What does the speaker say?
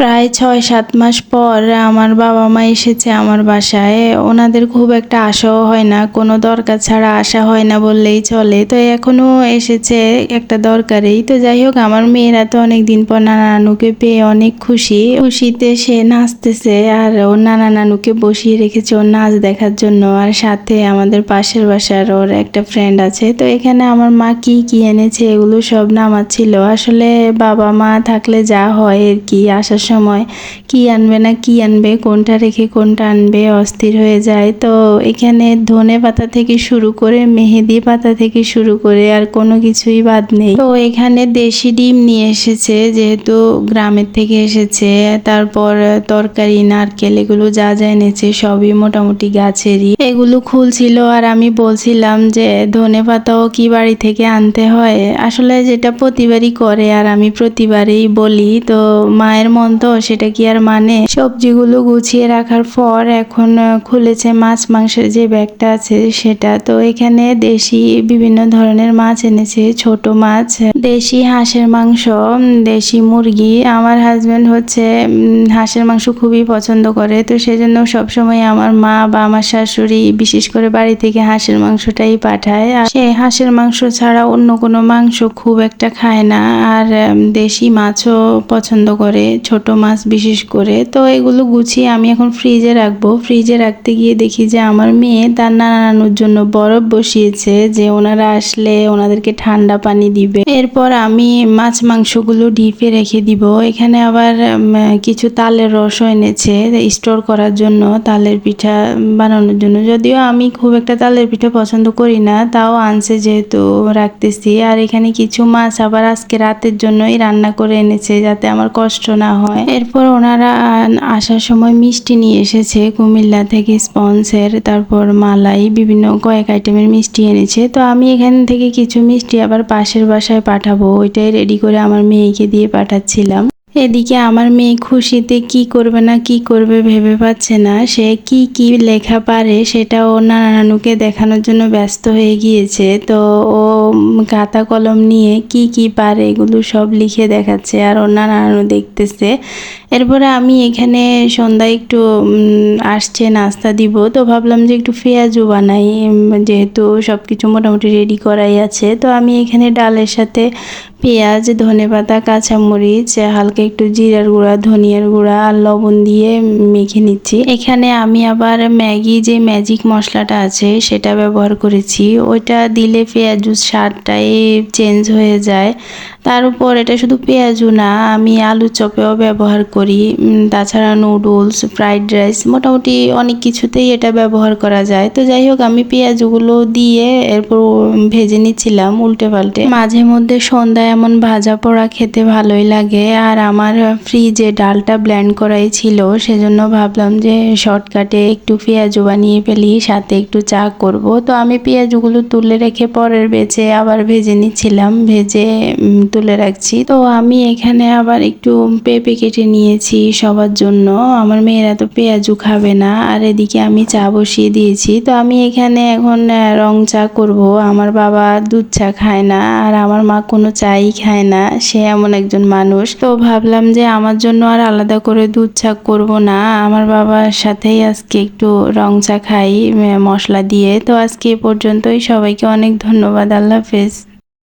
প্রায় ৬-৭ মাস পর আমার বাবা-মা এসেছে আমার বাসায়। ওনাদের খুব একটা আসাও হয় না। কোনো দরকার ছাড়া আসা হয় না বললেই চলে। তো এখনো এসেছে একটা দরকারেই। তো যাই হোক, আমার মেয়েরা তো অনেকদিন পর নানা নানুকে পেয়ে অনেক খুশি। খুশিতে সে নাচতেছে আর ওর নানা নানুকে বসিয়ে রেখেছে ওর নাচ দেখার জন্য। আর সাথে আমাদের পাশের বাসার ওর একটা ফ্রেন্ড আছে। তো এখানে আমার মা কি এনেছে এগুলো সব নামাচ্ছিল। আসলে বাবা-মা থাকলে যা হয় আর কি, আসার সময় কি আনবে না কি আনবে, কোনটা রেখে কোনটা আনবে অস্থির হয়ে যায়। তো এখানে ধনে পাতা থেকে শুরু করে মেহেদি পাতা থেকে শুরু করে আর কোনো কিছুই বাদ নেই। তো এখানে দেশি ডিম নিয়ে এসেছে, যেহেতু গ্রামের থেকে এসেছে। তারপর তরকারি, নারকেল, এগুলো যা যা এনেছে সবই মোটামুটি গাছেরই। এগুলো খুলছিল আর আমি বলছিলাম যে ধনে পাতাও কি বাড়ি থেকে আনতে হয়। আসলে যেটা প্রতিবারই করে আর আমি প্রতিবারই বলি, তো মায়ের মন তো সেটা কি আর মানে। সবজিগুলো গুছিয়ে রাখার পর এখন খুলেছে মাছ মাংসের যে ব্যাগটা আছে সেটা। তো এখানে দেশি বিভিন্ন ধরনের মাছ এনেছে, ছোট মাছ, দেশি হাঁসের মাংস, দেশি মুরগি। আমার হাজবেন্ড হচ্ছে হাঁসের মাংস খুবই পছন্দ করে। তো সেজন্য সবসময় আমার মা বা আমার শাশুড়ি বিশেষ করে বাড়ি থেকে হাঁসের মাংসটাই পাঠায়। আর সে হাঁসের মাংস ছাড়া অন্য কোনো মাংস খুব একটা খায় না। আর দেশি মাছও পছন্দ করে, ছোট মাছ বিশেষ করে। তো এগুলো গুছিয়ে আমি এখন ফ্রিজে রাখবো। ফ্রিজে রাখতে গিয়ে দেখি যে আমার মেয়ে তার নানা নানুর জন্য বরফ বসিয়েছে, যে ওনারা আসলে ওনাদেরকে ঠান্ডা পানি দিবে। এরপর আমি মাছ মাংসগুলো ডিপে রেখে দিব। এখানে আবার কিছু তালের রসও এনেছে স্টোর করার জন্য, তালের পিঠা বানানোর জন্য। যদিও আমি খুব একটা তালের পিঠা পছন্দ করি না, তাও আনছে যেহেতু রাখতেছি। আর এখানে কিছু মাছ আবার আজকে রাতের জন্যই রান্না করে এনেছে যাতে আমার কষ্ট না হয়। এরপর ওনারা আসার সময় মিষ্টি নিয়ে এসেছে কুমিল্লা থেকে, স্পন্সের, তারপর মালাই, বিভিন্ন কয়েক আইটেমের মিষ্টি এনেছে। তো আমি এখান থেকে কিছু মিষ্টি আবার পাশের বাসায় পাঠাবো, ওইটাই রেডি করে আমার মেয়েকে দিয়ে পাঠাচ্ছিলাম। এদিকে আমার মেয়ে খুশিতে কি করবে না কি করবে ভেবে পাচ্ছে না। সে কি লেখা পারে সেটা ও নানা নানুকে দেখানোর জন্য ব্যস্ত হয়ে গিয়েছে। তো ও খাতা কলম নিয়ে কি পারে এগুলো সব লিখে দেখাচ্ছে আর ওর নানা নানু দেখতেছে। এরপরে আমি এখানে সন্ধ্যায় একটু আসছে নাস্তা দিব, তো ভাবলাম যে একটু পেঁয়াজু বানাই, যেহেতু সব কিছু মোটামুটি রেডি করাই আছে। তো আমি এখানে ডালের সাথে পেঁয়াজ, ধনেপাতা, কাঁচামরিচ, হালকা একটু জিরার গুঁড়া, ধনিয়ার গুঁড়া আর লবণ দিয়ে মেখে নিচ্ছি। এখানে আমি আবার ম্যাগি যে ম্যাজিক মশলাটা আছে সেটা ব্যবহার করেছি। ওইটা দিলে পেঁয়াজুর স্বাদটাই চেঞ্জ হয়ে যায়। তার উপর এটা শুধু পেঁয়াজু না, আমি আলু চপেও ব্যবহার করি। তাছাড়া নুডলস, ফ্রাইড রাইস, মোটামুটি অনেক কিছুতেই এটা ব্যবহার করা যায়। তো যাই হোক, আমি পেঁয়াজগুলো দিয়ে এরপর ভেজে নিচ্ছিলাম উল্টে পাল্টে। মাঝে মধ্যে সন্ধ্যায় এমন ভাজা পোড়া খেতে ভালোই লাগে। আর আমার ফ্রিজে ডালটা ব্লেন্ড করাই ছিল, সেজন্য ভাবলাম যে শর্টকাটে একটু পেঁয়াজু বানিয়ে ফেলি, সাথে একটু চা করব। তো আমি পেঁয়াজগুলো তুলে রেখে পরের বেচে আবার ভেজে নিচ্ছিলাম, ভেজে তুলে রাখছি। তো আমি এখানে আবার একটু পেঁপে কেটে নিয়েছি সবার জন্য। আমার মেয়েরা তো পেঁয়াজু খাবে না। আর এদিকে আমি চা বসিয়ে দিয়েছি। তো আমি এখানে এখন রং চা করব। আমার বাবা দুধ চা খায় না আর আমার মা কোনো চাই খায় না, সে এমন একজন মানুষ। তো ভাবলাম যে আমার জন্য আর আলাদা করে দুধ চা করব না, আমার বাবার সাথেই আজকে একটু রং চা খাই মশলা দিয়ে। তো আজকে এ পর্যন্তই, সবাইকে অনেক ধন্যবাদ। আল্লাহ হাফেজ।